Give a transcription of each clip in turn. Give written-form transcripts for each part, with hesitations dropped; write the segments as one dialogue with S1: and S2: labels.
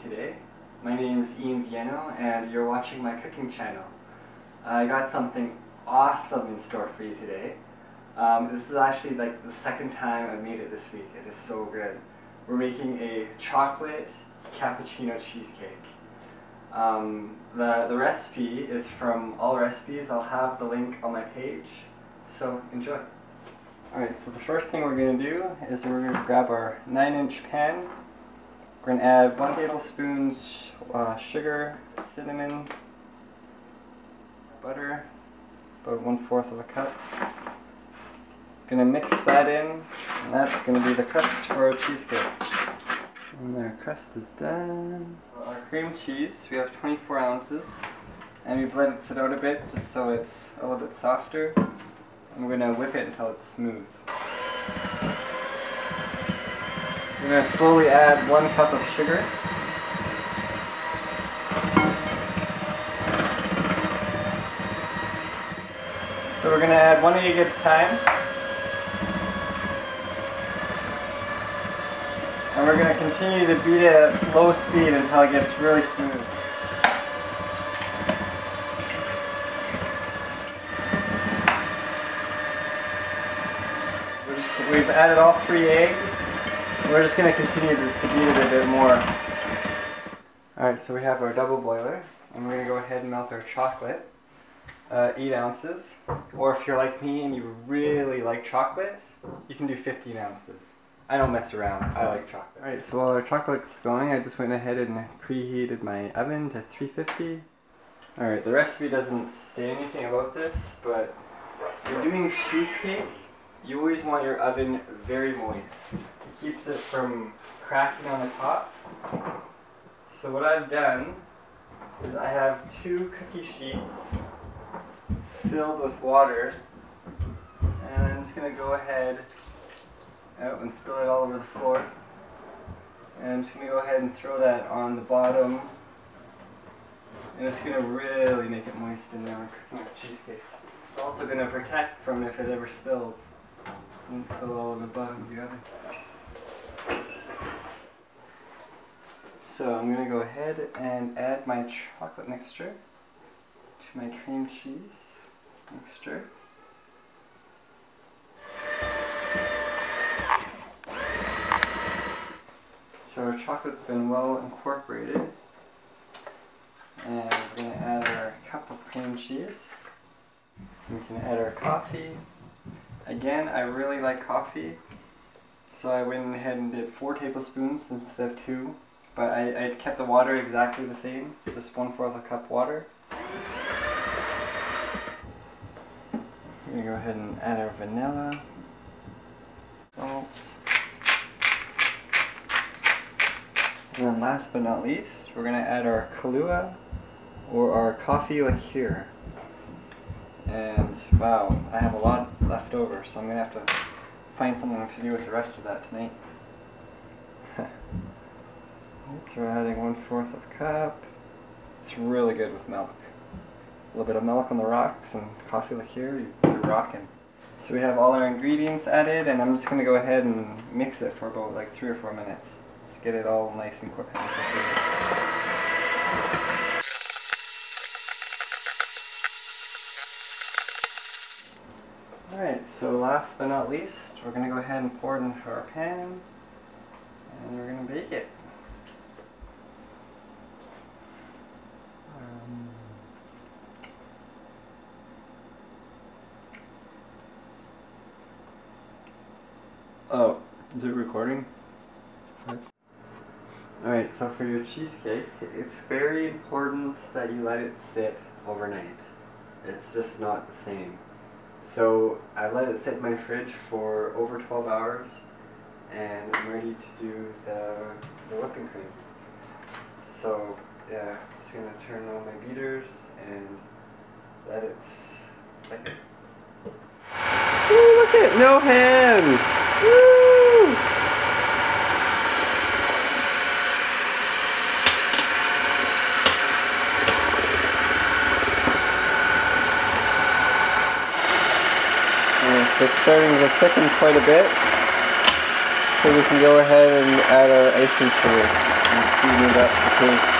S1: today. My name is Vienneau and you're watching my cooking channel. I got something awesome in store for you today. This is actually like the second time I've made it this week. It is so good. We're making a chocolate cappuccino cheesecake. The recipe is from All Recipes. I'll have the link on my page, so enjoy. Alright, so the first thing we're going to do is we're going to grab our 9-inch pan. We're going to add 1 tablespoon sugar, cinnamon, butter, about 1/4 of a cup. Going to mix that in, and that's going to be the crust for our cheesecake. And our crust is done. Our cream cheese, we have 24 ounces, and we've let it sit out a bit just so it's a little bit softer. And we're going to whip it until it's smooth. We're going to slowly add 1 cup of sugar. So we're going to add 1 egg at a time. And we're going to continue to beat it at slow speed until it gets really smooth. We've added all 3 eggs. We're just going to continue just to beat it a bit more. Alright, so we have our double boiler, and we're going to go ahead and melt our chocolate. 8 ounces. Or if you're like me and you really like chocolate, you can do 15 ounces. I don't mess around. I like chocolate. Alright, so while our chocolate's going, I just went ahead and preheated my oven to 350. Alright, the recipe doesn't say anything about this, but if you're doing cheesecake, you always want your oven very moist. It keeps it from cracking on the top. So what I've done is I have 2 cookie sheets filled with water, and I'm just going to go ahead and spill it all over the floor. And I'm just going to go ahead and throw that on the bottom, and it's going to really make it moist in there when cooking our cheesecake. It's also going to protect from if it ever spills. And spill all over the bottom of the oven. So I'm going to go ahead and add my chocolate mixture to my cream cheese mixture. So our chocolate's been well incorporated, and we're going to add our cup of cream cheese. We can add our coffee. Again, I really like coffee, so I went ahead and did 4 tablespoons instead of 2, but I kept the water exactly the same, just 1/4 a cup water. We're going to go ahead and add our vanilla, salt, and then last but not least, we're going to add our Kahlua, or our coffee liqueur. And wow, I have a lot left over, so I'm going to have to find something to do with the rest of that tonight. So we're adding 1/4 of a cup. It's really good with milk. A little bit of milk on the rocks and coffee liqueur, you're rocking. So we have all our ingredients added, and I'm just going to go ahead and mix it for about like 3 or 4 minutes. Let's get it all nice and quick. Alright, so last but not least, we're going to go ahead and pour it into our pan, and we're going to bake it. Oh, is it recording? Alright, so for your cheesecake, it's very important that you let it sit overnight. It's just not the same. So I let it sit in my fridge for over 12 hours, and I'm ready to do the whipping cream. So yeah, I'm just going to turn on my beaters and let it thicken. Ooh, look at no hands! Woo! It's starting to thicken quite a bit, so we can go ahead and add our icing sugar and speed it up. taste.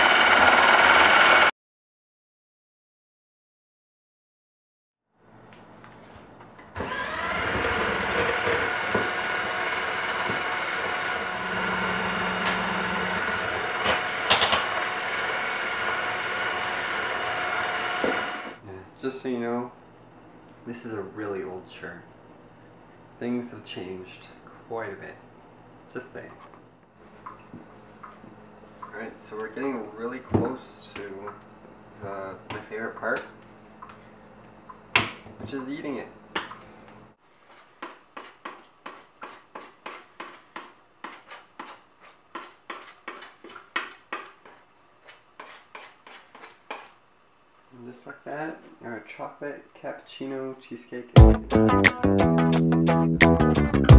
S1: Just so you know, this is a really old shirt. Things have changed quite a bit. Just saying. Alright, so we're getting really close to my favorite part, which is eating it. And just like that, our chocolate cappuccino cheesecake is